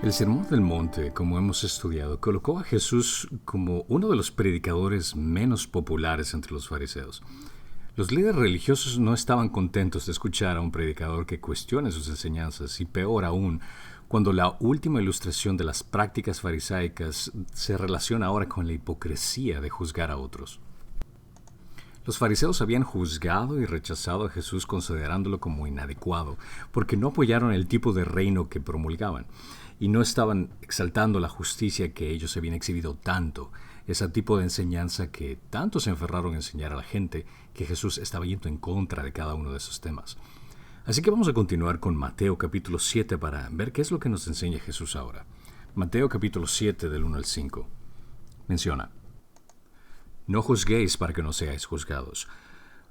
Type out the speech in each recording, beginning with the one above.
El Sermón del Monte, como hemos estudiado, colocó a Jesús como uno de los predicadores menos populares entre los fariseos. Los líderes religiosos no estaban contentos de escuchar a un predicador que cuestione sus enseñanzas y, peor aún, cuando la última ilustración de las prácticas farisaicas se relaciona ahora con la hipocresía de juzgar a otros. Los fariseos habían juzgado y rechazado a Jesús considerándolo como inadecuado, porque no apoyaron el tipo de reino que promulgaban, y no estaban exaltando la justicia que ellos habían exhibido tanto, ese tipo de enseñanza que tanto se enferraron a enseñar a la gente que Jesús estaba yendo en contra de cada uno de esos temas. Así que vamos a continuar con Mateo capítulo 7 para ver qué es lo que nos enseña Jesús ahora. Mateo capítulo 7 del 1 al 5. Menciona: No juzguéis para que no seáis juzgados,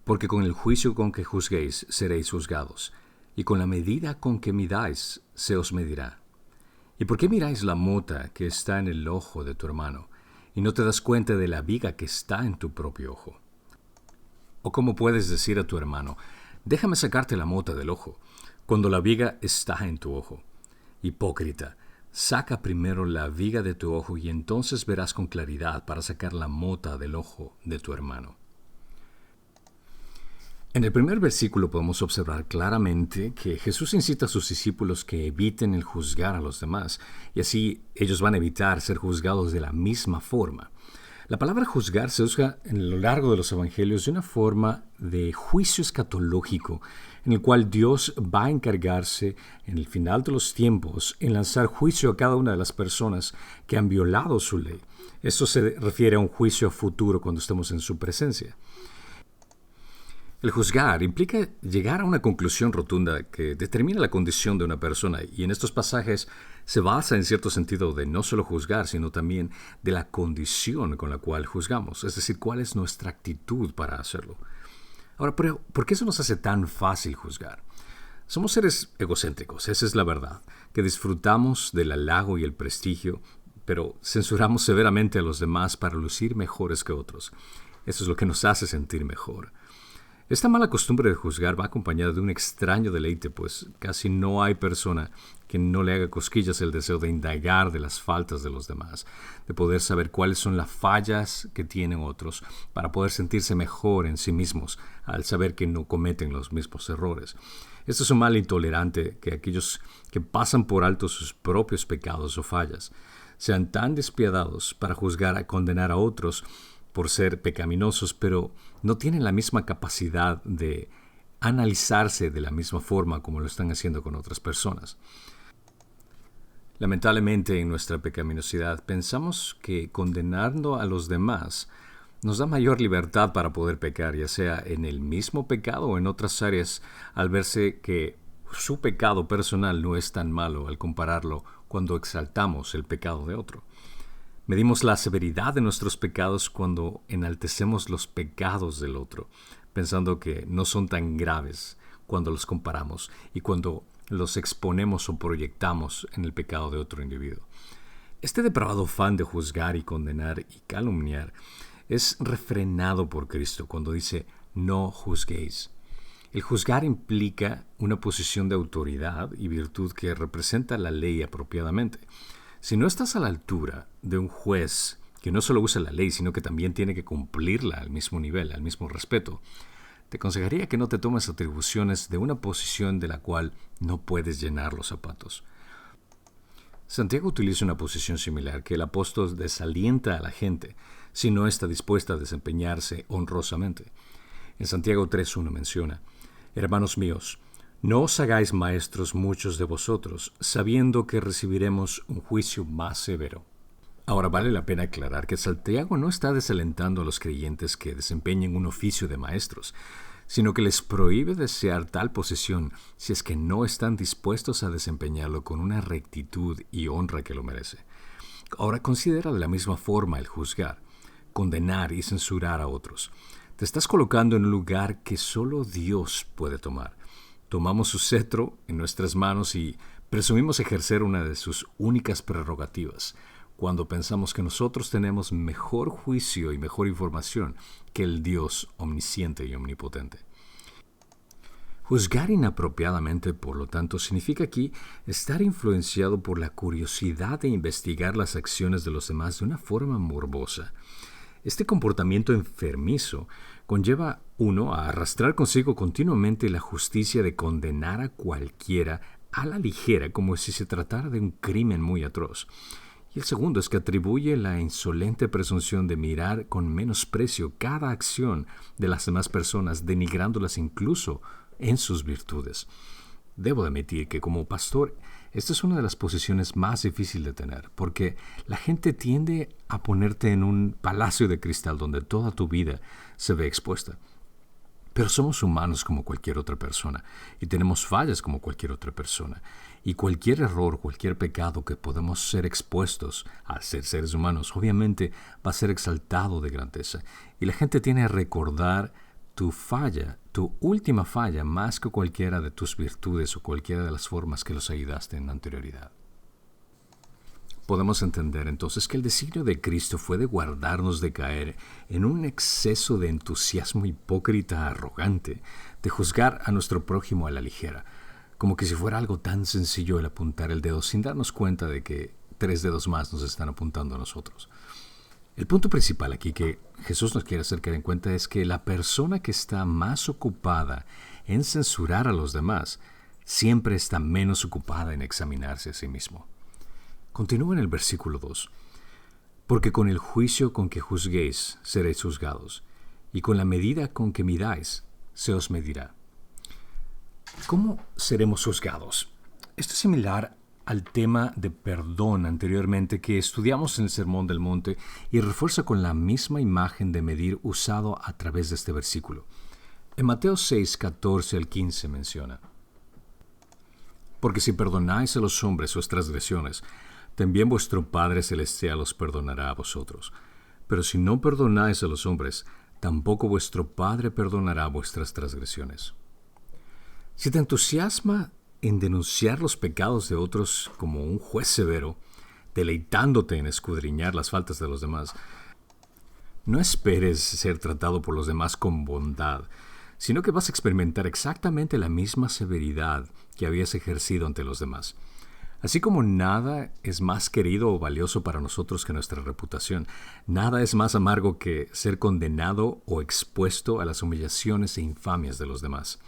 porque con el juicio con que juzguéis seréis juzgados, y con la medida con que midáis se os medirá. ¿Y por qué miráis la mota que está en el ojo de tu hermano, y no te das cuenta de la viga que está en tu propio ojo? ¿O cómo puedes decir a tu hermano, déjame sacarte la mota del ojo, cuando la viga está en tu ojo? Hipócrita, saca primero la viga de tu ojo y entonces verás con claridad para sacar la mota del ojo de tu hermano. En el primer versículo podemos observar claramente que Jesús incita a sus discípulos que eviten el juzgar a los demás, y así ellos van a evitar ser juzgados de la misma forma. La palabra juzgar se usa en lo largo de los evangelios de una forma de juicio escatológico, en el cual Dios va a encargarse en el final de los tiempos en lanzar juicio a cada una de las personas que han violado su ley. Esto se refiere a un juicio futuro cuando estemos en su presencia. El juzgar implica llegar a una conclusión rotunda que determina la condición de una persona, y en estos pasajes se basa en cierto sentido de no solo juzgar, sino también de la condición con la cual juzgamos, es decir, cuál es nuestra actitud para hacerlo. Ahora, pero ¿por qué eso nos hace tan fácil juzgar? Somos seres egocéntricos, esa es la verdad, que disfrutamos del halago y el prestigio, pero censuramos severamente a los demás para lucir mejores que otros. Eso es lo que nos hace sentir mejor. Esta mala costumbre de juzgar va acompañada de un extraño deleite, pues casi no hay persona que no le haga cosquillas el deseo de indagar de las faltas de los demás, de poder saber cuáles son las fallas que tienen otros, para poder sentirse mejor en sí mismos al saber que no cometen los mismos errores. Esto es un mal intolerante que aquellos que pasan por alto sus propios pecados o fallas sean tan despiadados para juzgar y condenar a otros por ser pecaminosos, pero no tienen la misma capacidad de analizarse de la misma forma como lo están haciendo con otras personas. Lamentablemente, en nuestra pecaminosidad pensamos que condenando a los demás nos da mayor libertad para poder pecar, ya sea en el mismo pecado o en otras áreas, al verse que su pecado personal no es tan malo al compararlo cuando exaltamos el pecado de otro. Medimos la severidad de nuestros pecados cuando enaltecemos los pecados del otro, pensando que no son tan graves cuando los comparamos y cuando los exponemos o proyectamos en el pecado de otro individuo. Este depravado afán de juzgar y condenar y calumniar es refrenado por Cristo cuando dice: no juzguéis. El juzgar implica una posición de autoridad y virtud que representa la ley apropiadamente. Si no estás a la altura de un juez que no solo usa la ley, sino que también tiene que cumplirla al mismo nivel, al mismo respeto, te aconsejaría que no te tomes atribuciones de una posición de la cual no puedes llenar los zapatos. Santiago utiliza una posición similar que el apóstol desalienta a la gente si no está dispuesta a desempeñarse honrosamente. En Santiago 3:1 menciona: Hermanos míos, no os hagáis maestros muchos de vosotros, sabiendo que recibiremos un juicio más severo. Ahora vale la pena aclarar que Santiago no está desalentando a los creyentes que desempeñen un oficio de maestros, sino que les prohíbe desear tal posición si es que no están dispuestos a desempeñarlo con una rectitud y honra que lo merece. Ahora considera de la misma forma el juzgar, condenar y censurar a otros. Te estás colocando en un lugar que solo Dios puede tomar. Tomamos su cetro en nuestras manos y presumimos ejercer una de sus únicas prerrogativas, cuando pensamos que nosotros tenemos mejor juicio y mejor información que el Dios omnisciente y omnipotente. Juzgar inapropiadamente, por lo tanto, significa aquí estar influenciado por la curiosidad de investigar las acciones de los demás de una forma morbosa. Este comportamiento enfermizo conlleva uno a arrastrar consigo continuamente la justicia de condenar a cualquiera a la ligera como si se tratara de un crimen muy atroz. Y el segundo es que atribuye la insolente presunción de mirar con menosprecio cada acción de las demás personas, denigrándolas incluso en sus virtudes. Debo admitir que como pastor, esta es una de las posiciones más difíciles de tener, porque la gente tiende a ponerte en un palacio de cristal donde toda tu vida se ve expuesta. Pero somos humanos como cualquier otra persona y tenemos fallas como cualquier otra persona. Y cualquier error, cualquier pecado que podemos ser expuestos al ser seres humanos, obviamente va a ser exaltado de grandeza. Y la gente tiene a recordar tu falla, tu última falla, más que cualquiera de tus virtudes o cualquiera de las formas que los ayudaste en anterioridad. Podemos entender entonces que el designio de Cristo fue de guardarnos de caer en un exceso de entusiasmo hipócrita, arrogante, de juzgar a nuestro prójimo a la ligera, como que si fuera algo tan sencillo el apuntar el dedo sin darnos cuenta de que 3 dedos más nos están apuntando a nosotros. El punto principal aquí que Jesús nos quiere hacer caer en cuenta es que la persona que está más ocupada en censurar a los demás siempre está menos ocupada en examinarse a sí mismo. Continúa en el versículo 2. Porque con el juicio con que juzguéis seréis juzgados, y con la medida con que midáis se os medirá. ¿Cómo seremos juzgados? Esto es similar al tema de perdón anteriormente que estudiamos en el Sermón del Monte y refuerza con la misma imagen de medir usado a través de este versículo. En Mateo 6, 14 al 15 menciona: Porque si perdonáis a los hombres sus transgresiones, también vuestro Padre Celestial os perdonará a vosotros. Pero si no perdonáis a los hombres, tampoco vuestro Padre perdonará vuestras transgresiones. Si te entusiasma en denunciar los pecados de otros como un juez severo, deleitándote en escudriñar las faltas de los demás, no esperes ser tratado por los demás con bondad, sino que vas a experimentar exactamente la misma severidad que habías ejercido ante los demás. Así como nada es más querido o valioso para nosotros que nuestra reputación, nada es más amargo que ser condenado o expuesto a las humillaciones e infamias de los demás.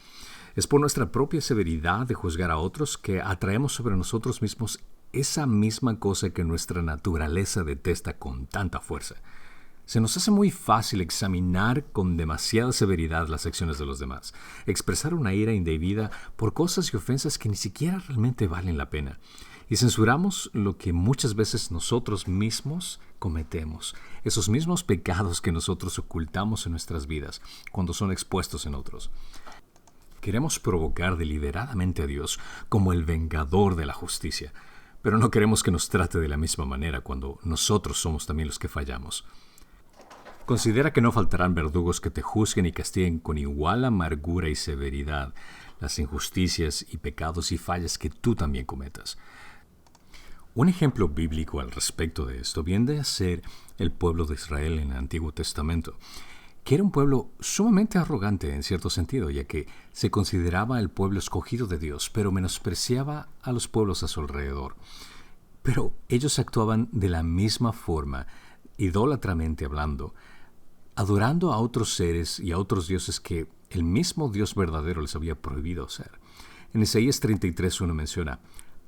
Es por nuestra propia severidad de juzgar a otros que atraemos sobre nosotros mismos esa misma cosa que nuestra naturaleza detesta con tanta fuerza. Se nos hace muy fácil examinar con demasiada severidad las acciones de los demás, expresar una ira indebida por cosas y ofensas que ni siquiera realmente valen la pena. Y censuramos lo que muchas veces nosotros mismos cometemos, esos mismos pecados que nosotros ocultamos en nuestras vidas cuando son expuestos en otros. Queremos provocar deliberadamente a Dios como el vengador de la justicia, pero no queremos que nos trate de la misma manera cuando nosotros somos también los que fallamos. Considera que no faltarán verdugos que te juzguen y castiguen con igual amargura y severidad las injusticias y pecados y fallas que tú también cometas. Un ejemplo bíblico al respecto de esto viene a ser el pueblo de Israel en el Antiguo Testamento, que era un pueblo sumamente arrogante en cierto sentido, ya que se consideraba el pueblo escogido de Dios, pero menospreciaba a los pueblos a su alrededor. Pero ellos actuaban de la misma forma, idólatramente hablando, adorando a otros seres y a otros dioses que el mismo Dios verdadero les había prohibido hacer. En Isaías 33:1 menciona: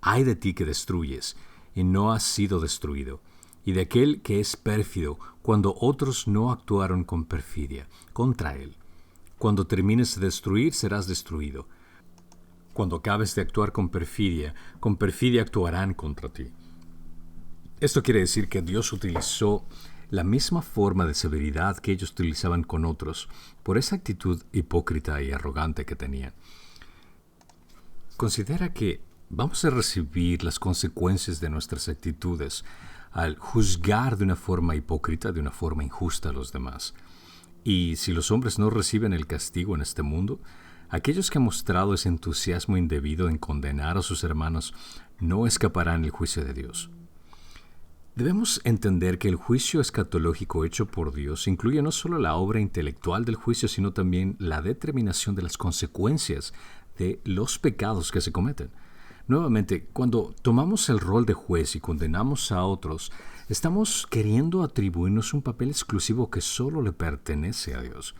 «Ay de ti que destruyes, y no has sido destruido, y de aquel que es pérfido, cuando otros no actuaron con perfidia contra él. Cuando termines de destruir, serás destruido. Cuando acabes de actuar con perfidia actuarán contra ti». Esto quiere decir que Dios utilizó la misma forma de severidad que ellos utilizaban con otros, por esa actitud hipócrita y arrogante que tenían. Considera que vamos a recibir las consecuencias de nuestras actitudes al juzgar de una forma hipócrita, de una forma injusta a los demás. Y si los hombres no reciben el castigo en este mundo, aquellos que han mostrado ese entusiasmo indebido en condenar a sus hermanos no escaparán el juicio de Dios. Debemos entender que el juicio escatológico hecho por Dios incluye no solo la obra intelectual del juicio, sino también la determinación de las consecuencias de los pecados que se cometen. Nuevamente, cuando tomamos el rol de juez y condenamos a otros, estamos queriendo atribuirnos un papel exclusivo que solo le pertenece a Dios.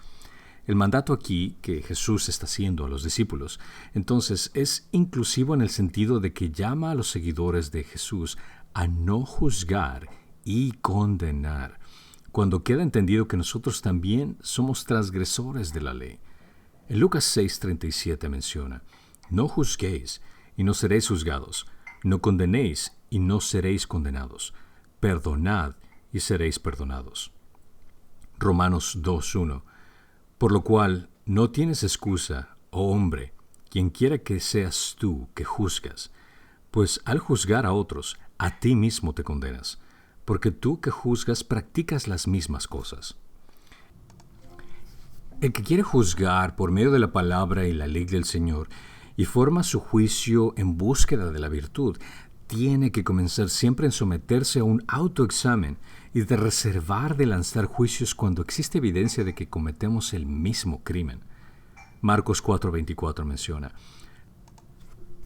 El mandato aquí que Jesús está haciendo a los discípulos, entonces, es inclusivo en el sentido de que llama a los seguidores de Jesús a no juzgar y condenar, cuando queda entendido que nosotros también somos transgresores de la ley. En Lucas 6:37 menciona: no juzguéis y no seréis juzgados, no condenéis y no seréis condenados, perdonad y seréis perdonados. Romanos 2:1: por lo cual no tienes excusa, oh hombre, quien quiera que seas tú que juzgas, pues al juzgar a otros, a ti mismo te condenas, porque tú que juzgas practicas las mismas cosas. El que quiere juzgar por medio de la palabra y la ley del Señor y forma su juicio en búsqueda de la virtud, tiene que comenzar siempre en someterse a un autoexamen y de reservar de lanzar juicios cuando existe evidencia de que cometemos el mismo crimen. Marcos 4:24 menciona: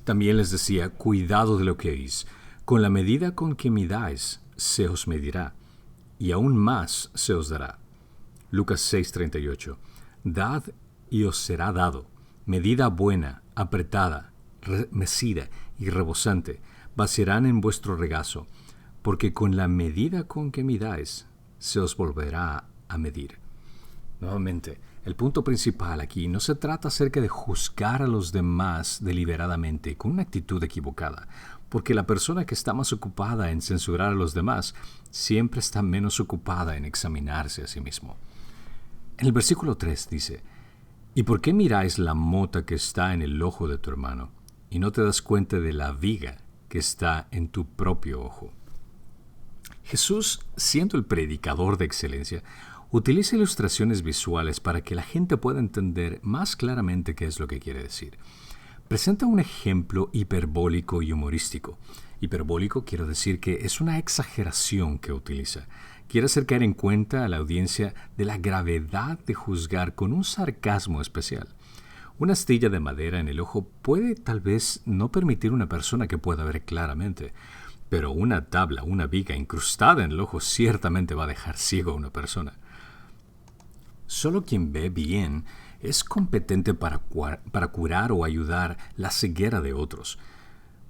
también les decía, cuidado de lo que oís, con la medida con que midáis, se os medirá, y aún más se os dará. Lucas 6:38: dad y os será dado, medida buena, apretada, mecida y rebosante, vaciarán en vuestro regazo, porque con la medida con que midáis, se os volverá a medir. Nuevamente, el punto principal aquí no se trata acerca de juzgar a los demás deliberadamente con una actitud equivocada, porque la persona que está más ocupada en censurar a los demás siempre está menos ocupada en examinarse a sí mismo. En el versículo 3 dice: ¿y por qué miráis la mota que está en el ojo de tu hermano, y no te das cuenta de la viga que está en tu propio ojo? Jesús, siendo el predicador de excelencia, utiliza ilustraciones visuales para que la gente pueda entender más claramente qué es lo que quiere decir. Presenta un ejemplo hiperbólico y humorístico. Hiperbólico quiero decir que es una exageración que utiliza. Quiere hacer caer en cuenta a la audiencia de la gravedad de juzgar con un sarcasmo especial. Una astilla de madera en el ojo puede tal vez no permitir a una persona que pueda ver claramente, pero una tabla, una viga incrustada en el ojo ciertamente va a dejar ciego a una persona. Solo quien ve bien es competente para curar o ayudar la ceguera de otros.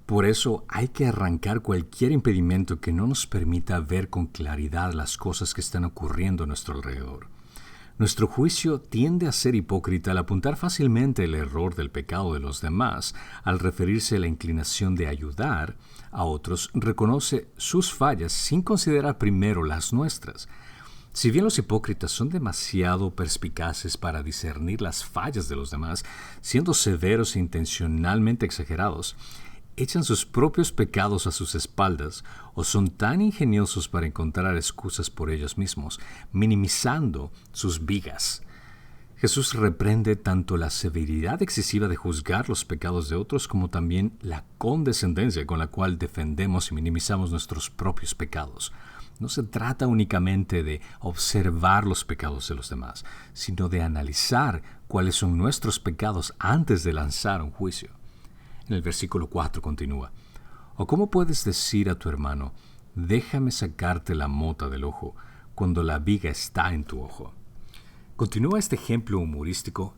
Por eso hay que arrancar cualquier impedimento que no nos permita ver con claridad las cosas que están ocurriendo a nuestro alrededor. Nuestro juicio tiende a ser hipócrita al apuntar fácilmente el error del pecado de los demás. Al referirse a la inclinación de ayudar a otros, reconoce sus fallas sin considerar primero las nuestras. Si bien los hipócritas son demasiado perspicaces para discernir las fallas de los demás, siendo severos e intencionalmente exagerados, echan sus propios pecados a sus espaldas o son tan ingeniosos para encontrar excusas por ellos mismos, minimizando sus vigas. Jesús reprende tanto la severidad excesiva de juzgar los pecados de otros como también la condescendencia con la cual defendemos y minimizamos nuestros propios pecados. No se trata únicamente de observar los pecados de los demás, sino de analizar cuáles son nuestros pecados antes de lanzar un juicio. En el versículo 4 continúa: ¿o cómo puedes decir a tu hermano, déjame sacarte la mota del ojo, cuando la viga está en tu ojo? Continúa este ejemplo humorístico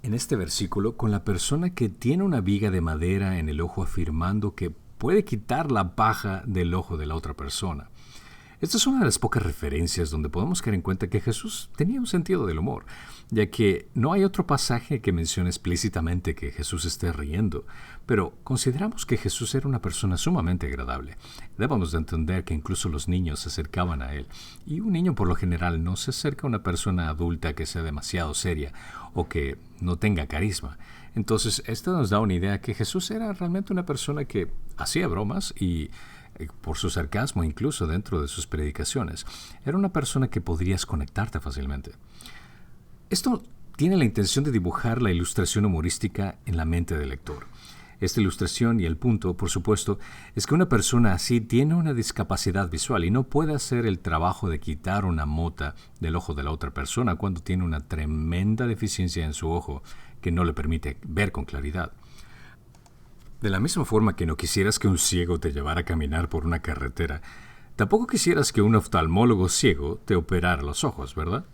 en este versículo con la persona que tiene una viga de madera en el ojo afirmando que puede quitar la paja del ojo de la otra persona. Esta es una de las pocas referencias donde podemos caer en cuenta que Jesús tenía un sentido del humor, ya que no hay otro pasaje que mencione explícitamente que Jesús esté riendo, pero consideramos que Jesús era una persona sumamente agradable. Debemos de entender que incluso los niños se acercaban a él, y un niño por lo general no se acerca a una persona adulta que sea demasiado seria o que no tenga carisma. Entonces, esto nos da una idea que Jesús era realmente una persona que hacía bromas y por su sarcasmo incluso dentro de sus predicaciones, era una persona que podrías conectarte fácilmente. Esto tiene la intención de dibujar la ilustración humorística en la mente del lector. Esta ilustración y el punto, por supuesto, es que una persona así tiene una discapacidad visual y no puede hacer el trabajo de quitar una mota del ojo de la otra persona cuando tiene una tremenda deficiencia en su ojo que no le permite ver con claridad. De la misma forma que no quisieras que un ciego te llevara a caminar por una carretera, tampoco quisieras que un oftalmólogo ciego te operara los ojos, ¿verdad?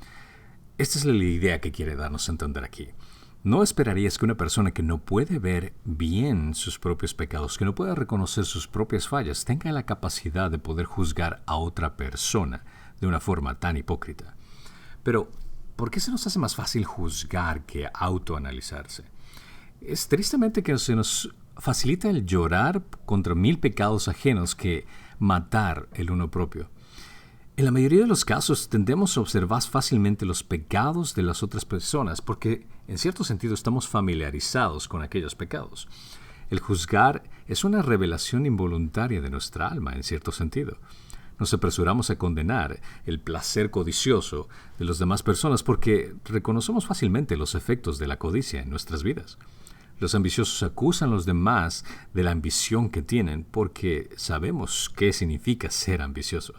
Esta es la idea que quiere darnos a entender aquí. No esperarías que una persona que no puede ver bien sus propios pecados, que no puede reconocer sus propias fallas, tenga la capacidad de poder juzgar a otra persona de una forma tan hipócrita. Pero, ¿por qué se nos hace más fácil juzgar que autoanalizarse? Es tristemente que se nos facilita el llorar contra 1000 pecados ajenos que matar el uno propio. En la mayoría de los casos tendemos a observar fácilmente los pecados de las otras personas porque, en cierto sentido, estamos familiarizados con aquellos pecados. El juzgar es una revelación involuntaria de nuestra alma, en cierto sentido. Nos apresuramos a condenar el placer codicioso de las demás personas porque reconocemos fácilmente los efectos de la codicia en nuestras vidas. Los ambiciosos acusan a los demás de la ambición que tienen porque sabemos qué significa ser ambicioso.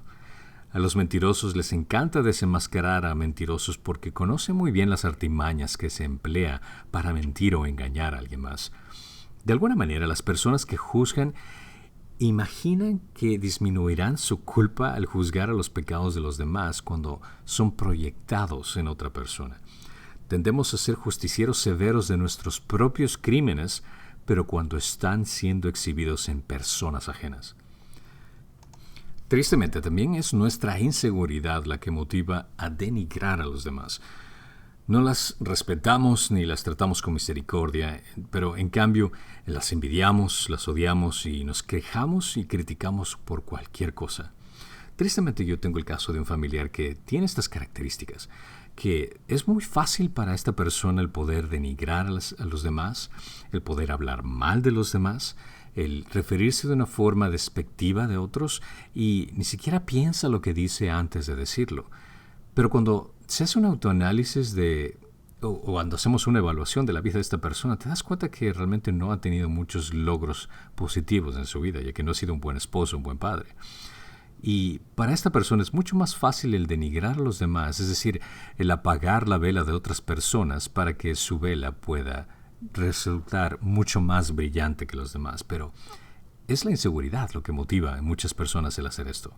A los mentirosos les encanta desenmascarar a mentirosos porque conocen muy bien las artimañas que se emplea para mentir o engañar a alguien más. De alguna manera, las personas que juzgan imaginan que disminuirán su culpa al juzgar a los pecados de los demás cuando son proyectados en otra persona. Tendemos a ser justicieros severos de nuestros propios crímenes, pero cuando están siendo exhibidos en personas ajenas. Tristemente, también es nuestra inseguridad la que motiva a denigrar a los demás. No las respetamos ni las tratamos con misericordia, pero en cambio las envidiamos, las odiamos y nos quejamos y criticamos por cualquier cosa. Tristemente yo tengo el caso de un familiar que tiene estas características, que es muy fácil para esta persona el poder denigrar a los demás, el poder hablar mal de los demás, el referirse de una forma despectiva de otros y ni siquiera piensa lo que dice antes de decirlo. Pero cuando se hace un autoanálisis o cuando hacemos una evaluación de la vida de esta persona, te das cuenta que realmente no ha tenido muchos logros positivos en su vida, ya que no ha sido un buen esposo, un buen padre. Y para esta persona es mucho más fácil el denigrar a los demás, es decir, el apagar la vela de otras personas para que su vela pueda resultar mucho más brillante que los demás. Pero es la inseguridad lo que motiva a muchas personas el hacer esto.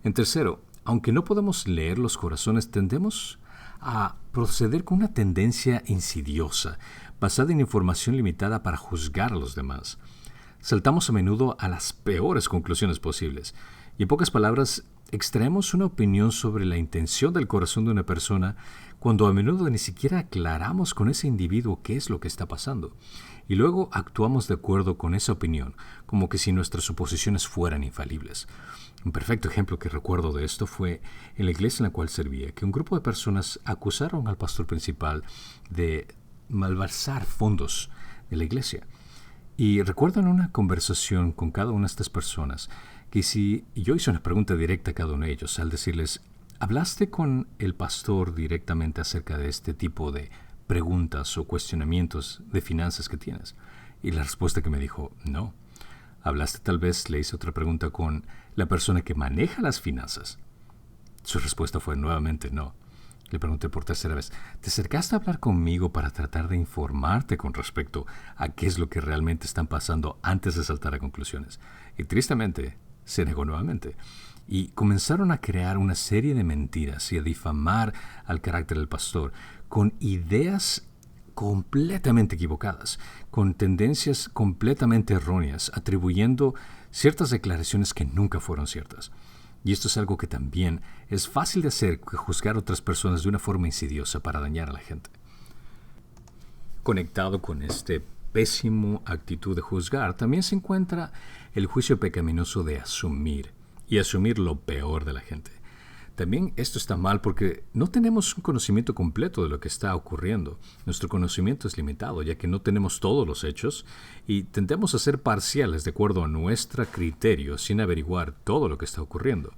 En tercero, aunque no podemos leer los corazones, tendemos a proceder con una tendencia insidiosa, basada en información limitada para juzgar a los demás. Saltamos a menudo a las peores conclusiones posibles. Y en pocas palabras, extraemos una opinión sobre la intención del corazón de una persona cuando a menudo ni siquiera aclaramos con ese individuo qué es lo que está pasando. Y luego actuamos de acuerdo con esa opinión, como que si nuestras suposiciones fueran infalibles. Un perfecto ejemplo que recuerdo de esto fue en la iglesia en la cual servía, que un grupo de personas acusaron al pastor principal de malversar fondos de la iglesia. Y recuerdo en una conversación con cada una de estas personas que si yo hice una pregunta directa a cada uno de ellos al decirles, ¿hablaste con el pastor directamente acerca de este tipo de preguntas o cuestionamientos de finanzas que tienes? Y la respuesta que me dijo, no. ¿Hablaste tal vez, le hice otra pregunta, con la persona que maneja las finanzas? Su respuesta fue nuevamente no. Le pregunté por tercera vez, ¿te acercaste a hablar conmigo para tratar de informarte con respecto a qué es lo que realmente están pasando antes de saltar a conclusiones? Y tristemente, se negó nuevamente. Y comenzaron a crear una serie de mentiras y a difamar al carácter del pastor con ideas completamente equivocadas, con tendencias completamente erróneas, atribuyendo ciertas declaraciones que nunca fueron ciertas. Y esto es algo que también es fácil de hacer, que juzgar a otras personas de una forma insidiosa para dañar a la gente. Conectado con este pésimo actitud de juzgar, también se encuentra el juicio pecaminoso de asumir lo peor de la gente. También esto está mal porque no tenemos un conocimiento completo de lo que está ocurriendo. Nuestro conocimiento es limitado, ya que no tenemos todos los hechos y tendemos a ser parciales de acuerdo a nuestro criterio sin averiguar todo lo que está ocurriendo.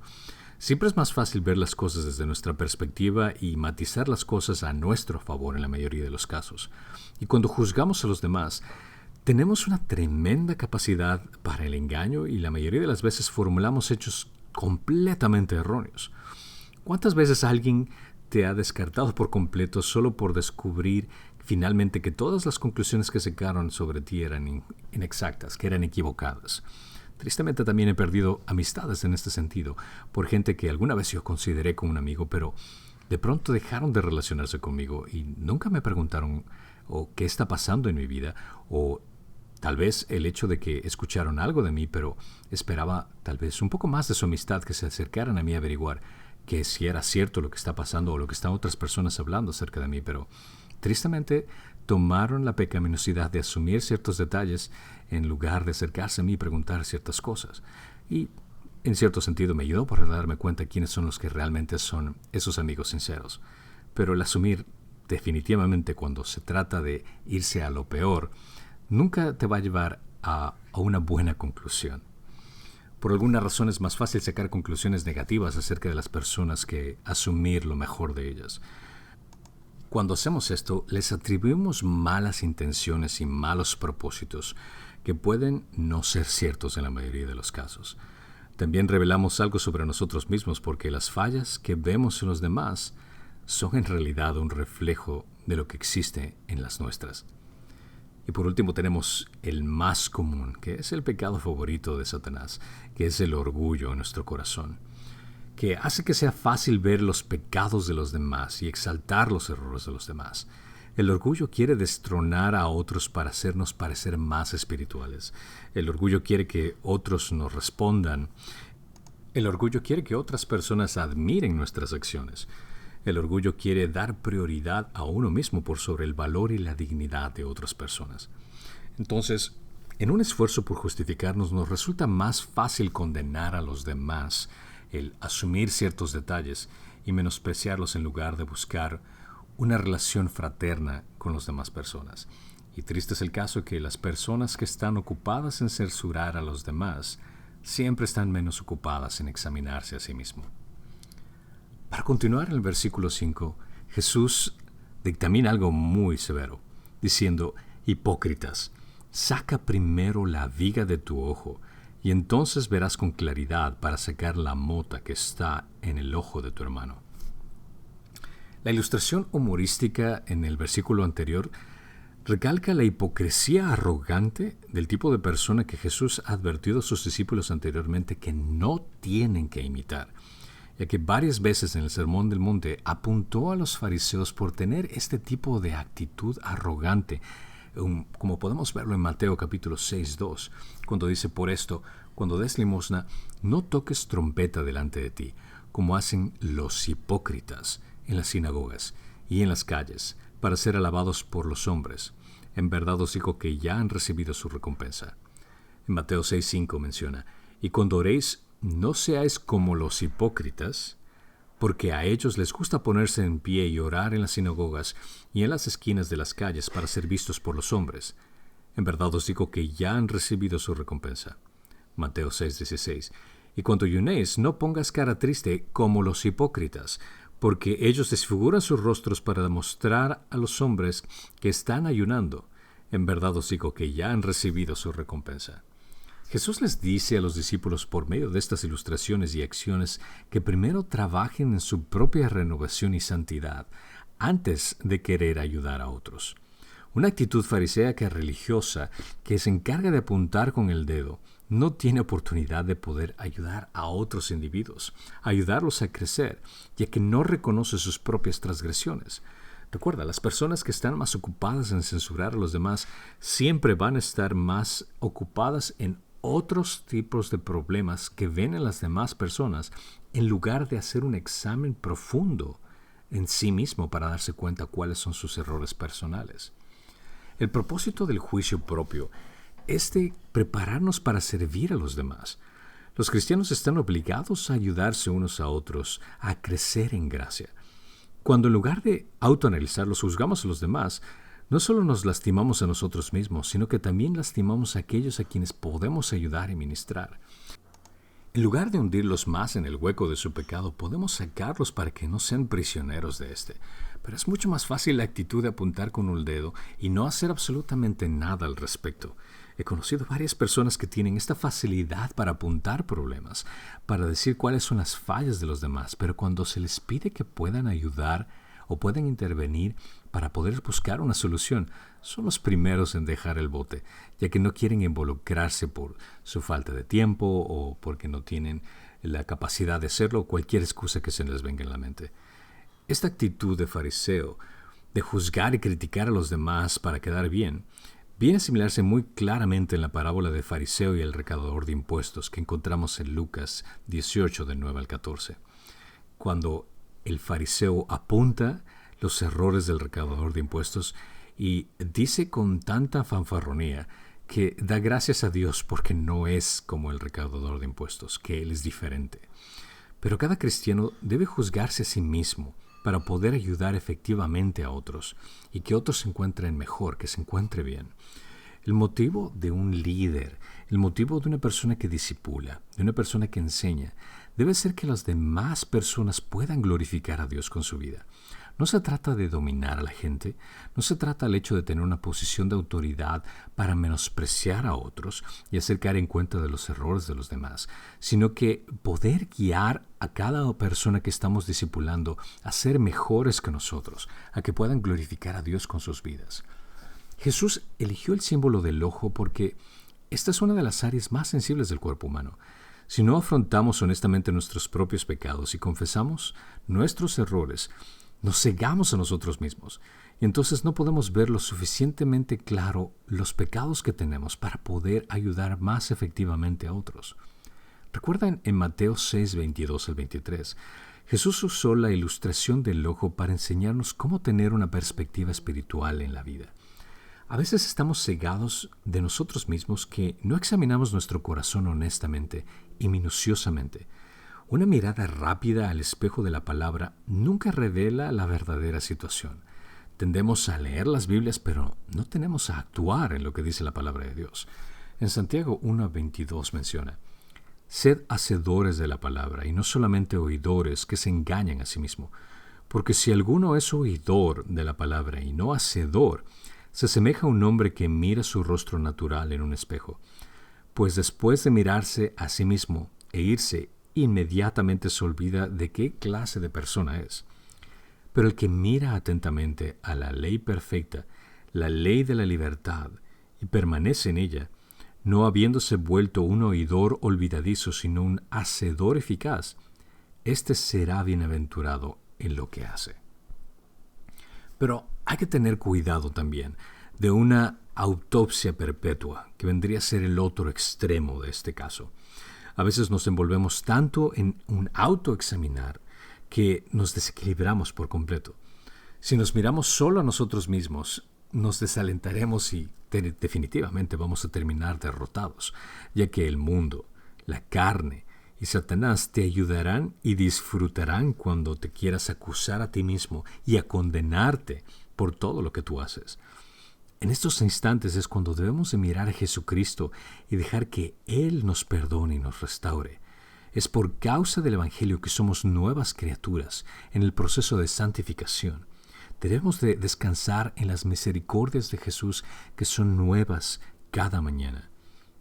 Siempre es más fácil ver las cosas desde nuestra perspectiva y matizar las cosas a nuestro favor en la mayoría de los casos. Y cuando juzgamos a los demás, tenemos una tremenda capacidad para el engaño y la mayoría de las veces formulamos hechos completamente erróneos. ¿Cuántas veces alguien te ha descartado por completo solo por descubrir finalmente que todas las conclusiones que sacaron sobre ti eran inexactas, que eran equivocadas. Tristemente también he perdido amistades en este sentido, por gente que alguna vez yo consideré como un amigo, pero de pronto dejaron de relacionarse conmigo y nunca me preguntaron qué está pasando en mi vida, o tal vez el hecho de que escucharon algo de mí, pero esperaba tal vez un poco más de su amistad, que se acercaran a mí a averiguar que si era cierto lo que está pasando o lo que están otras personas hablando acerca de mí, pero tristemente tomaron la pecaminosidad de asumir ciertos detalles en lugar de acercarse a mí y preguntar ciertas cosas. Y en cierto sentido me ayudó para darme cuenta quiénes son los que realmente son esos amigos sinceros. Pero el asumir definitivamente cuando se trata de irse a lo peor, nunca te va a llevar a una buena conclusión. Por alguna razón es más fácil sacar conclusiones negativas acerca de las personas que asumir lo mejor de ellas. Cuando hacemos esto, les atribuimos malas intenciones y malos propósitos que pueden no ser ciertos en la mayoría de los casos. También revelamos algo sobre nosotros mismos porque las fallas que vemos en los demás son en realidad un reflejo de lo que existe en las nuestras. Y por último tenemos el más común, que es el pecado favorito de Satanás, que es el orgullo en nuestro corazón, que hace que sea fácil ver los pecados de los demás y exaltar los errores de los demás. El orgullo quiere destronar a otros para hacernos parecer más espirituales. El orgullo quiere que otros nos respondan. El orgullo quiere que otras personas admiren nuestras acciones. El orgullo quiere dar prioridad a uno mismo por sobre el valor y la dignidad de otras personas. Entonces, en un esfuerzo por justificarnos, nos resulta más fácil condenar a los demás, el asumir ciertos detalles y menospreciarlos en lugar de buscar una relación fraterna con las demás personas. Y triste es el caso que las personas que están ocupadas en censurar a los demás siempre están menos ocupadas en examinarse a sí mismo. Para continuar en el versículo 5, Jesús dictamina algo muy severo, diciendo: hipócritas, saca primero la viga de tu ojo, y entonces verás con claridad para sacar la mota que está en el ojo de tu hermano. La ilustración humorística en el versículo anterior recalca la hipocresía arrogante del tipo de persona que Jesús ha advertido a sus discípulos anteriormente que no tienen que imitar, ya que varias veces en el Sermón del Monte apuntó a los fariseos por tener este tipo de actitud arrogante, como podemos verlo en Mateo capítulo 6:2, cuando dice: por esto, cuando des limosna, no toques trompeta delante de ti, como hacen los hipócritas en las sinagogas y en las calles, para ser alabados por los hombres. En verdad os digo que ya han recibido su recompensa. En Mateo 6:5 menciona: y cuando oréis, no seáis como los hipócritas, porque a ellos les gusta ponerse en pie y orar en las sinagogas y en las esquinas de las calles para ser vistos por los hombres. En verdad os digo que ya han recibido su recompensa. Mateo 6:16. Y cuando ayunéis, no pongas cara triste como los hipócritas, porque ellos desfiguran sus rostros para demostrar a los hombres que están ayunando. En verdad os digo que ya han recibido su recompensa. Jesús les dice a los discípulos por medio de estas ilustraciones y acciones que primero trabajen en su propia renovación y santidad antes de querer ayudar a otros. Una actitud fariseica religiosa que se encarga de apuntar con el dedo no tiene oportunidad de poder ayudar a otros individuos, ayudarlos a crecer, ya que no reconoce sus propias transgresiones. Recuerda, las personas que están más ocupadas en censurar a los demás siempre van a estar más ocupadas en otros tipos de problemas que ven en las demás personas, en lugar de hacer un examen profundo en sí mismo para darse cuenta cuáles son sus errores personales. El propósito del juicio propio es de prepararnos para servir a los demás. Los cristianos están obligados a ayudarse unos a otros, a crecer en gracia. Cuando en lugar de autoanalizarlos juzgamos a los demás, no solo nos lastimamos a nosotros mismos, sino que también lastimamos a aquellos a quienes podemos ayudar y ministrar. En lugar de hundirlos más en el hueco de su pecado, podemos sacarlos para que no sean prisioneros de este. Pero es mucho más fácil la actitud de apuntar con un dedo y no hacer absolutamente nada al respecto. He conocido varias personas que tienen esta facilidad para apuntar problemas, para decir cuáles son las fallas de los demás, pero cuando se les pide que puedan ayudar o pueden intervenir para poder buscar una solución, son los primeros en dejar el bote, ya que no quieren involucrarse por su falta de tiempo o porque no tienen la capacidad de hacerlo o cualquier excusa que se les venga en la mente. Esta actitud de fariseo, de juzgar y criticar a los demás para quedar bien, viene a asimilarse muy claramente en la parábola del fariseo y el recaudador de impuestos que encontramos en Lucas 18, del 9 al 14. Cuando el fariseo apunta los errores del recaudador de impuestos y dice con tanta fanfarronía que da gracias a Dios porque no es como el recaudador de impuestos, que él es diferente. Pero cada cristiano debe juzgarse a sí mismo para poder ayudar efectivamente a otros y que otros se encuentren mejor, que se encuentre bien. El motivo de un líder, el motivo de una persona que discipula, de una persona que enseña, debe ser que las demás personas puedan glorificar a Dios con su vida. No se trata de dominar a la gente, no se trata del hecho de tener una posición de autoridad para menospreciar a otros y hacer caer en cuenta de los errores de los demás, sino que poder guiar a cada persona que estamos discipulando a ser mejores que nosotros, a que puedan glorificar a Dios con sus vidas. Jesús eligió el símbolo del ojo porque esta es una de las áreas más sensibles del cuerpo humano. Si no afrontamos honestamente nuestros propios pecados y confesamos nuestros errores, nos cegamos a nosotros mismos y entonces no podemos ver lo suficientemente claro los pecados que tenemos para poder ayudar más efectivamente a otros. Recuerdan en Mateo 6, 22 al 23, Jesús usó la ilustración del ojo para enseñarnos cómo tener una perspectiva espiritual en la vida. A veces estamos cegados de nosotros mismos que no examinamos nuestro corazón honestamente y minuciosamente. Una mirada rápida al espejo de la palabra nunca revela la verdadera situación. Tendemos a leer las Biblias, pero no tenemos a actuar en lo que dice la palabra de Dios. En Santiago 1:22 menciona: «Sed hacedores de la palabra, y no solamente oidores que se engañan a sí mismo. Porque si alguno es oidor de la palabra y no hacedor, se asemeja a un hombre que mira su rostro natural en un espejo. Pues después de mirarse a sí mismo e irse, inmediatamente se olvida de qué clase de persona es. Pero el que mira atentamente a la ley perfecta, la ley de la libertad, y permanece en ella, no habiéndose vuelto un oidor olvidadizo, sino un hacedor eficaz, éste será bienaventurado en lo que hace». Pero hay que tener cuidado también de una autopsia perpetua, que vendría a ser el otro extremo de este caso. A veces nos envolvemos tanto en un autoexaminar que nos desequilibramos por completo. Si nos miramos solo a nosotros mismos, nos desalentaremos y definitivamente vamos a terminar derrotados, ya que el mundo, la carne y Satanás te ayudarán y disfrutarán cuando te quieras acusar a ti mismo y a condenarte por todo lo que tú haces. En estos instantes es cuando debemos de mirar a Jesucristo y dejar que Él nos perdone y nos restaure. Es por causa del Evangelio que somos nuevas criaturas en el proceso de santificación. Debemos de descansar en las misericordias de Jesús que son nuevas cada mañana.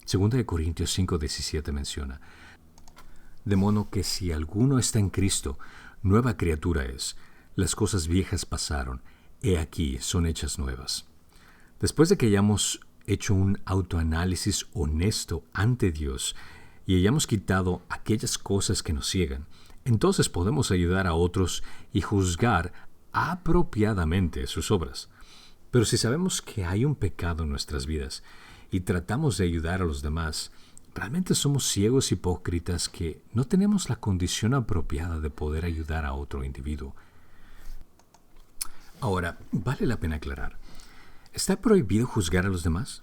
2 Corintios 5:17 menciona: «De modo que si alguno está en Cristo, nueva criatura es. Las cosas viejas pasaron, he aquí son hechas nuevas». Después de que hayamos hecho un autoanálisis honesto ante Dios y hayamos quitado aquellas cosas que nos ciegan, entonces podemos ayudar a otros y juzgar apropiadamente sus obras. Pero si sabemos que hay un pecado en nuestras vidas y tratamos de ayudar a los demás, realmente somos ciegos hipócritas que no tenemos la condición apropiada de poder ayudar a otro individuo. Ahora, vale la pena aclarar: ¿está prohibido juzgar a los demás?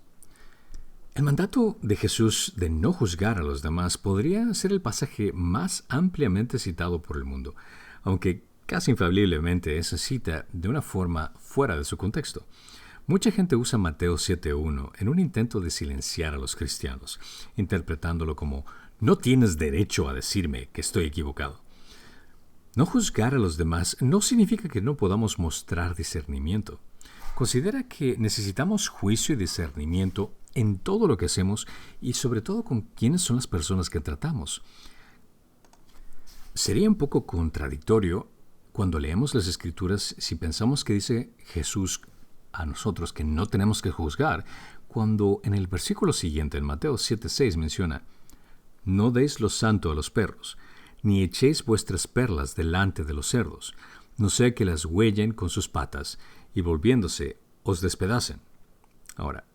El mandato de Jesús de no juzgar a los demás podría ser el pasaje más ampliamente citado por el mundo, aunque casi infaliblemente es cita de una forma fuera de su contexto. Mucha gente usa Mateo 7:1 en un intento de silenciar a los cristianos, interpretándolo como: «No tienes derecho a decirme que estoy equivocado». No juzgar a los demás no significa que no podamos mostrar discernimiento. Considera que necesitamos juicio y discernimiento en todo lo que hacemos y sobre todo con quiénes son las personas que tratamos. Sería un poco contradictorio Cuando leemos las Escrituras, si pensamos que dice Jesús a nosotros que no tenemos que juzgar, cuando en el versículo siguiente, en Mateo 7:6, menciona: no deis lo santo a los perros, ni echéis vuestras perlas delante de los cerdos, no sea que las huellen con sus patas, y volviéndose os despedacen. Ahora,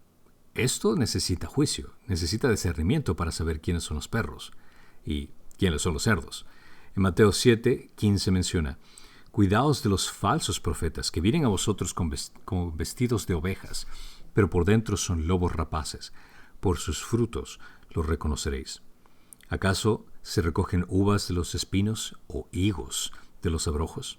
esto necesita juicio, necesita discernimiento para saber quiénes son los perros y quiénes son los cerdos. En Mateo 7:15 menciona: cuidaos de los falsos profetas que vienen a vosotros con vestidos de ovejas, pero por dentro son lobos rapaces. Por sus frutos los reconoceréis. ¿Acaso se recogen uvas de los espinos o higos de los abrojos?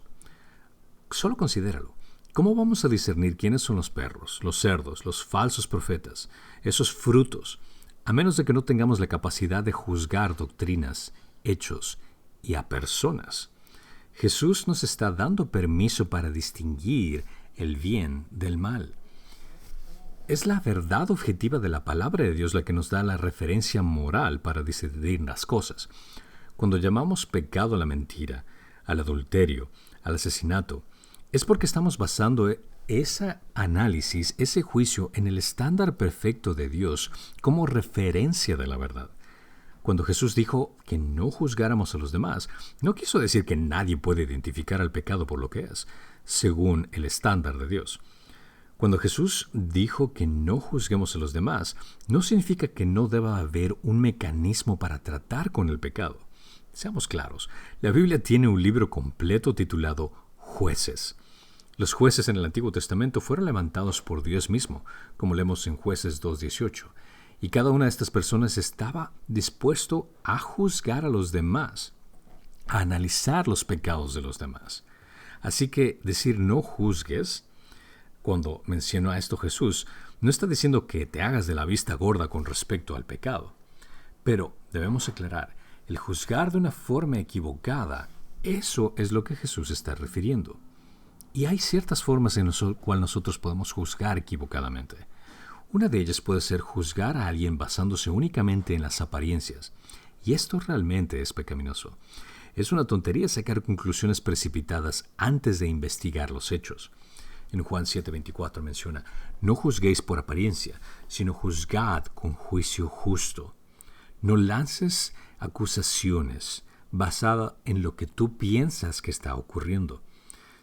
Solo considéralo. ¿Cómo vamos a discernir quiénes son los perros, los cerdos, los falsos profetas, esos frutos, a menos de que no tengamos la capacidad de juzgar doctrinas, hechos y a personas? Jesús nos está dando permiso para distinguir el bien del mal. Es la verdad objetiva de la palabra de Dios la que nos da la referencia moral para decidir las cosas. Cuando llamamos pecado a la mentira, al adulterio, al asesinato, es porque estamos basando ese análisis, ese juicio en el estándar perfecto de Dios como referencia de la verdad. Cuando Jesús dijo que no juzgáramos a los demás, no quiso decir que nadie puede identificar al pecado por lo que es, según el estándar de Dios. Cuando Jesús dijo que no juzguemos a los demás, no significa que no deba haber un mecanismo para tratar con el pecado. Seamos claros, la Biblia tiene un libro completo titulado Jueces. Los jueces en el Antiguo Testamento fueron levantados por Dios mismo, como leemos en Jueces 2:18, y cada una de estas personas estaba dispuesto a juzgar a los demás, a analizar los pecados de los demás. Así que decir no juzgues, cuando menciona esto Jesús, no está diciendo que te hagas de la vista gorda con respecto al pecado. Pero debemos aclarar, el juzgar de una forma equivocada, eso es lo que Jesús está refiriendo. Y hay ciertas formas en las cuales nosotros podemos juzgar equivocadamente. Una de ellas puede ser juzgar a alguien basándose únicamente en las apariencias. Y esto realmente es pecaminoso. Es una tontería sacar conclusiones precipitadas antes de investigar los hechos. En Juan 7:24 menciona: no juzguéis por apariencia, sino juzgad con juicio justo. No lances acusaciones basadas en lo que tú piensas que está ocurriendo.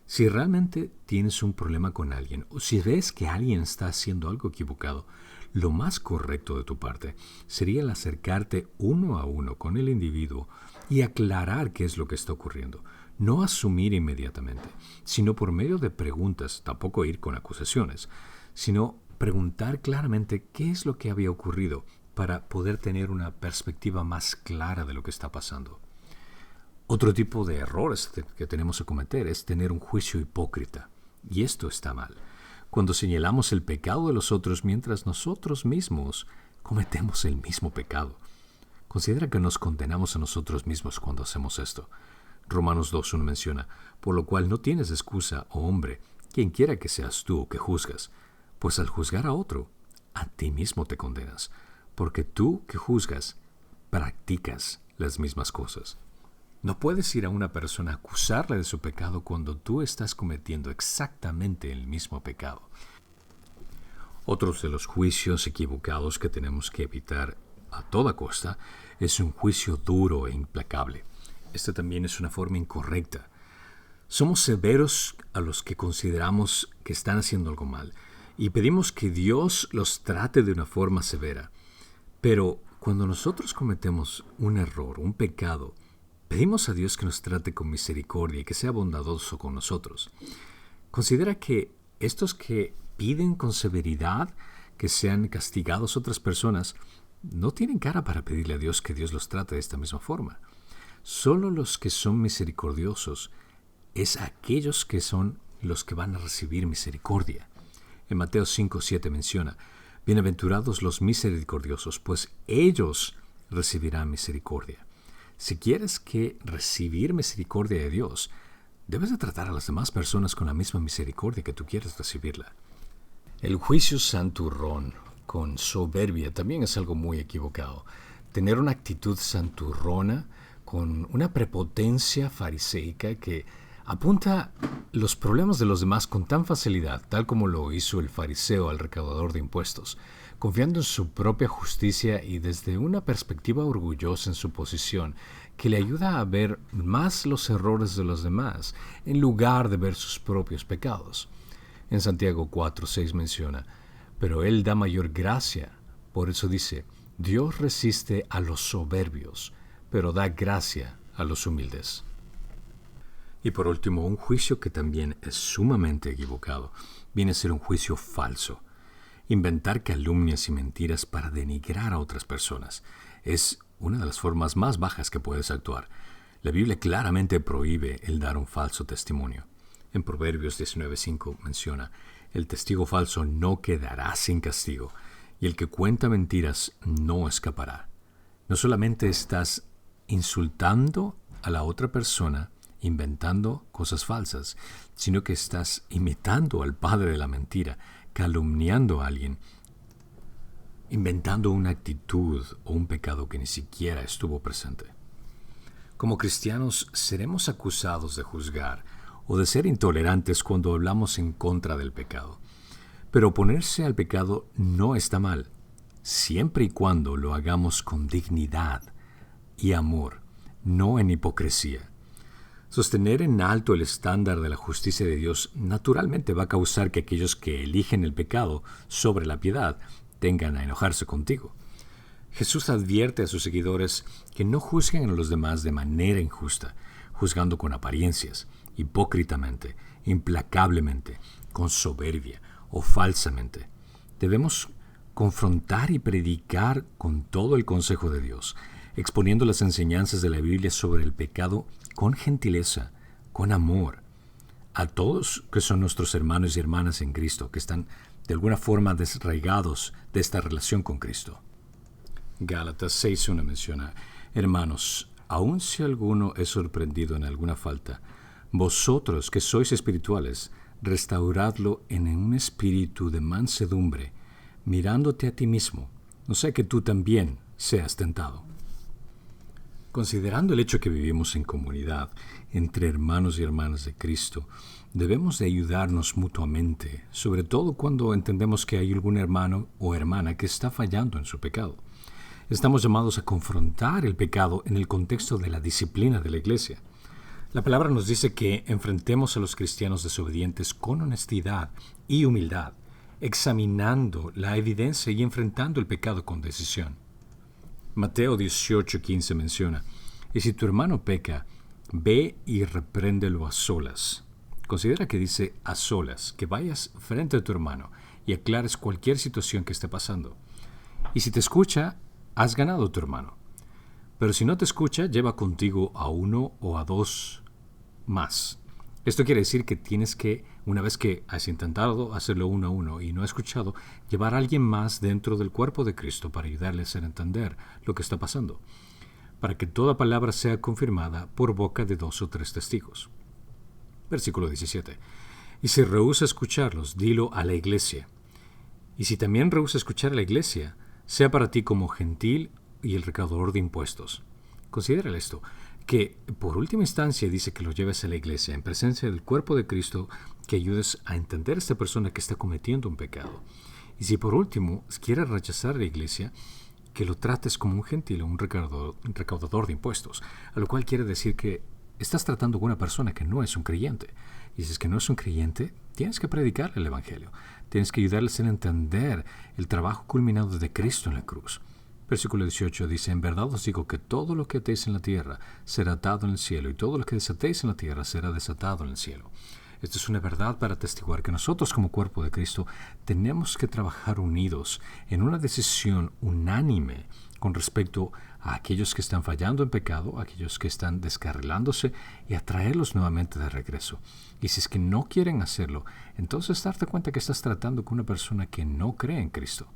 Si realmente tienes un problema con alguien o si ves que alguien está haciendo algo equivocado, lo más correcto de tu parte sería el acercarte uno a uno con el individuo y aclarar qué es lo que está ocurriendo. No asumir inmediatamente, sino por medio de preguntas, tampoco ir con acusaciones, sino preguntar claramente qué es lo que había ocurrido para poder tener una perspectiva más clara de lo que está pasando. Otro tipo de errores que tenemos que cometer es tener un juicio hipócrita, y esto está mal. Cuando señalamos el pecado de los otros mientras nosotros mismos cometemos el mismo pecado. Considera que nos condenamos a nosotros mismos cuando hacemos esto. Romanos 2:1 menciona: por lo cual no tienes excusa, oh hombre, quien quiera que seas tú que juzgas, pues al juzgar a otro, a ti mismo te condenas, porque tú que juzgas, practicas las mismas cosas. No puedes ir a una persona a acusarle de su pecado cuando tú estás cometiendo exactamente el mismo pecado. Otros de los juicios equivocados que tenemos que evitar a toda costa es un juicio duro e implacable. Esta también es una forma incorrecta. Somos severos a los que consideramos que están haciendo algo mal y pedimos que Dios los trate de una forma severa. Pero cuando nosotros cometemos un error, un pecado, pedimos a Dios que nos trate con misericordia y que sea bondadoso con nosotros. Considera que estos que piden con severidad que sean castigados otras personas no tienen cara para pedirle a Dios que Dios los trate de esta misma forma. Solo los que son misericordiosos es aquellos que son los que van a recibir misericordia. En Mateo 5:7 menciona: bienaventurados los misericordiosos, pues ellos recibirán misericordia. Si quieres recibir misericordia de Dios, debes de tratar a las demás personas con la misma misericordia que tú quieres recibirla. El juicio santurrón con soberbia también es algo muy equivocado. Tener una actitud santurrona con una prepotencia fariseica que Apunta los problemas de los demás con tan facilidad, tal como lo hizo el fariseo al recaudador de impuestos, confiando en su propia justicia y desde una perspectiva orgullosa en su posición, que le ayuda a ver más los errores de los demás, en lugar de ver sus propios pecados. En Santiago 4:6 menciona, pero Él da mayor gracia. Por eso dice, Dios resiste a los soberbios, pero da gracia a los humildes. Y por último, un juicio que también es sumamente equivocado viene a ser un juicio falso. Inventar calumnias y mentiras para denigrar a otras personas es una de las formas más bajas que puedes actuar. La Biblia claramente prohíbe el dar un falso testimonio. En Proverbios 19:5 menciona, el testigo falso no quedará sin castigo, y el que cuenta mentiras no escapará. No solamente estás insultando a la otra persona, inventando cosas falsas, sino que estás imitando al padre de la mentira, calumniando a alguien, inventando una actitud o un pecado que ni siquiera estuvo presente. Como cristianos, seremos acusados de juzgar o de ser intolerantes cuando hablamos en contra del pecado. Pero oponerse al pecado no está mal, siempre y cuando lo hagamos con dignidad y amor, no en hipocresía. Sostener en alto el estándar de la justicia de Dios naturalmente va a causar que aquellos que eligen el pecado sobre la piedad tengan a enojarse contigo. Jesús advierte a sus seguidores que no juzguen a los demás de manera injusta, juzgando con apariencias, hipócritamente, implacablemente, con soberbia o falsamente. Debemos confrontar y predicar con todo el consejo de Dios, exponiendo las enseñanzas de la Biblia sobre el pecado con gentileza, con amor, a todos que son nuestros hermanos y hermanas en Cristo, que están de alguna forma desarraigados de esta relación con Cristo. Gálatas 6:1 menciona, hermanos, aun si alguno es sorprendido en alguna falta, vosotros que sois espirituales, restauradlo en un espíritu de mansedumbre, mirándote a ti mismo, no sea que tú también seas tentado. Considerando el hecho que vivimos en comunidad, entre hermanos y hermanas de Cristo, debemos de ayudarnos mutuamente, sobre todo cuando entendemos que hay algún hermano o hermana que está fallando en su pecado. Estamos llamados a confrontar el pecado en el contexto de la disciplina de la Iglesia. La palabra nos dice que enfrentemos a los cristianos desobedientes con honestidad y humildad, examinando la evidencia y enfrentando el pecado con decisión. Mateo 18:15 menciona, y si tu hermano peca, ve y repréndelo a solas. Considera que dice a solas, que vayas frente a tu hermano y aclares cualquier situación que esté pasando. Y si te escucha, has ganado a tu hermano. Pero si no te escucha, lleva contigo a uno o a dos más. Esto quiere decir que tienes que, una vez que has intentado hacerlo uno a uno y no has escuchado, llevar a alguien más dentro del cuerpo de Cristo para ayudarles a entender lo que está pasando, para que toda palabra sea confirmada por boca de 2 o 3 testigos. Versículo 17. Y si rehúsa escucharlos, dilo a la iglesia. Y si también rehúsa escuchar a la iglesia, sea para ti como gentil y el recaudador de impuestos. Considera esto, que por última instancia dice que lo lleves a la iglesia, en presencia del cuerpo de Cristo, que ayudes a entender a esta persona que está cometiendo un pecado. Y si por último quieres rechazar a la iglesia, que lo trates como un gentil o un recaudador de impuestos, a lo cual quiere decir que estás tratando con una persona que no es un creyente. Y si es que no es un creyente, tienes que predicarle el Evangelio. Tienes que ayudarles a entender el trabajo culminado de Cristo en la cruz. Versículo 18 dice, en verdad os digo que todo lo que atéis en la tierra será atado en el cielo, y todo lo que desatéis en la tierra será desatado en el cielo. Esto es una verdad para atestiguar que nosotros como cuerpo de Cristo tenemos que trabajar unidos en una decisión unánime con respecto a aquellos que están fallando en pecado, a aquellos que están descarrilándose y a traerlos nuevamente de regreso. Y si es que no quieren hacerlo, entonces darte cuenta que estás tratando con una persona que no cree en Cristo.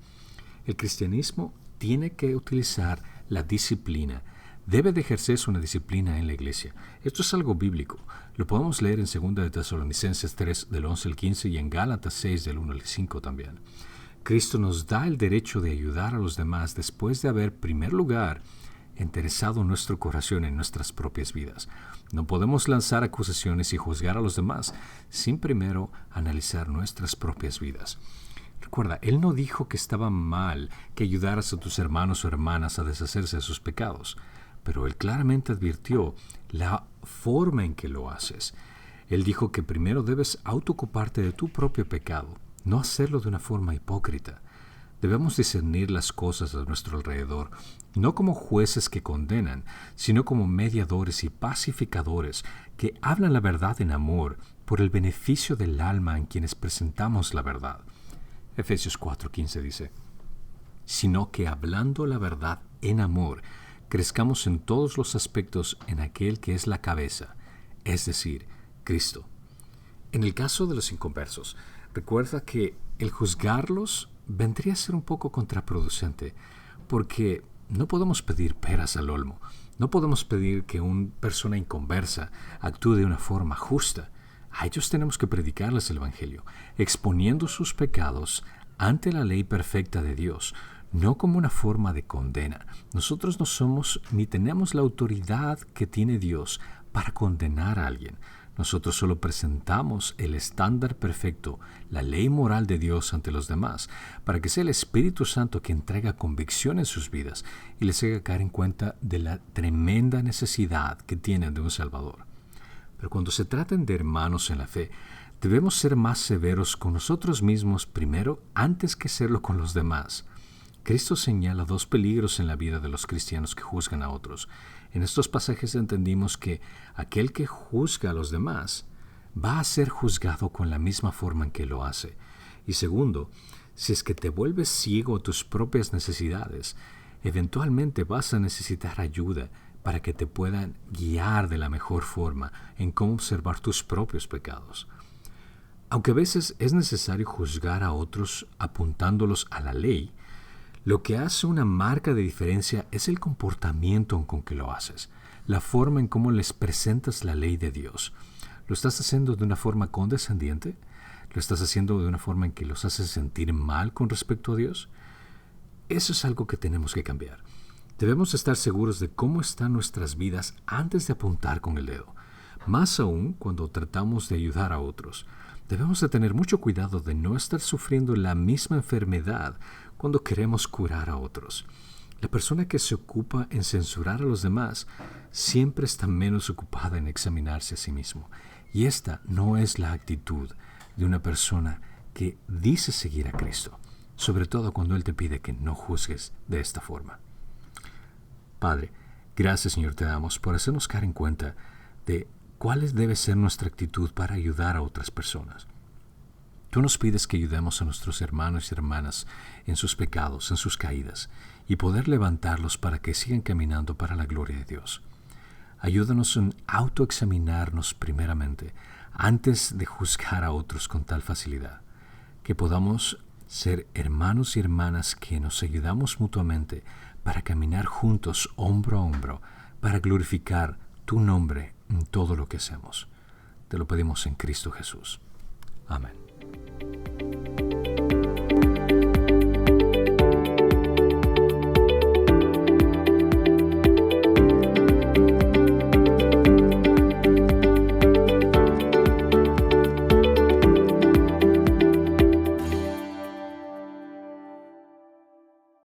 El cristianismo tiene que utilizar la disciplina. Debe de ejercerse una disciplina en la iglesia. Esto es algo bíblico. Lo podemos leer en 2 de Tesalonicenses 3, del 11 al 15, y en Gálatas 6, del 1 al 5 también. Cristo nos da el derecho de ayudar a los demás después de haber, en primer lugar, interesado en nuestro corazón, en nuestras propias vidas. No podemos lanzar acusaciones y juzgar a los demás sin primero analizar nuestras propias vidas. Recuerda, Él no dijo que estaba mal que ayudaras a tus hermanos o hermanas a deshacerse de sus pecados, pero Él claramente advirtió la forma en que lo haces. Él dijo que primero debes autoocuparte de tu propio pecado, no hacerlo de una forma hipócrita. Debemos discernir las cosas a nuestro alrededor, no como jueces que condenan, sino como mediadores y pacificadores que hablan la verdad en amor por el beneficio del alma en quienes presentamos la verdad. Efesios 4:15 dice, sino que hablando la verdad en amor, crezcamos en todos los aspectos en aquel que es la cabeza, es decir, Cristo. En el caso de los inconversos, recuerda que el juzgarlos vendría a ser un poco contraproducente, porque no podemos pedir peras al olmo. No podemos pedir que una persona inconversa actúe de una forma justa. A ellos tenemos que predicarles el Evangelio, exponiendo sus pecados ante la ley perfecta de Dios, no como una forma de condena. Nosotros no somos ni tenemos la autoridad que tiene Dios para condenar a alguien. Nosotros solo presentamos el estándar perfecto, la ley moral de Dios ante los demás, para que sea el Espíritu Santo quien traiga convicción en sus vidas y les haga caer en cuenta de la tremenda necesidad que tienen de un Salvador. Pero cuando se traten de hermanos en la fe, debemos ser más severos con nosotros mismos primero antes que serlo con los demás. Cristo señala dos peligros en la vida de los cristianos que juzgan a otros. En estos pasajes entendimos que aquel que juzga a los demás va a ser juzgado con la misma forma en que lo hace. Y segundo, si es que te vuelves ciego a tus propias necesidades, eventualmente vas a necesitar ayuda para que te puedan guiar de la mejor forma en cómo observar tus propios pecados. Aunque a veces es necesario juzgar a otros apuntándolos a la ley, lo que hace una marca de diferencia es el comportamiento con que lo haces, la forma en cómo les presentas la ley de Dios. ¿Lo estás haciendo de una forma condescendiente? ¿Lo estás haciendo de una forma en que los haces sentir mal con respecto a Dios? Eso es algo que tenemos que cambiar. Debemos estar seguros de cómo están nuestras vidas antes de apuntar con el dedo. Más aún cuando tratamos de ayudar a otros. Debemos de tener mucho cuidado de no estar sufriendo la misma enfermedad cuando queremos curar a otros. La persona que se ocupa en censurar a los demás siempre está menos ocupada en examinarse a sí mismo. Y esta no es la actitud de una persona que dice seguir a Cristo, sobre todo cuando Él te pide que no juzgues de esta forma. Padre, gracias Señor te damos por hacernos caer en cuenta de cuál debe ser nuestra actitud para ayudar a otras personas. Tú nos pides que ayudemos a nuestros hermanos y hermanas en sus pecados, en sus caídas, y poder levantarlos para que sigan caminando para la gloria de Dios. Ayúdanos en autoexaminarnos primeramente, antes de juzgar a otros con tal facilidad. Que podamos ser hermanos y hermanas que nos ayudamos mutuamente para caminar juntos, hombro a hombro, para glorificar tu nombre en todo lo que hacemos. Te lo pedimos en Cristo Jesús. Amén.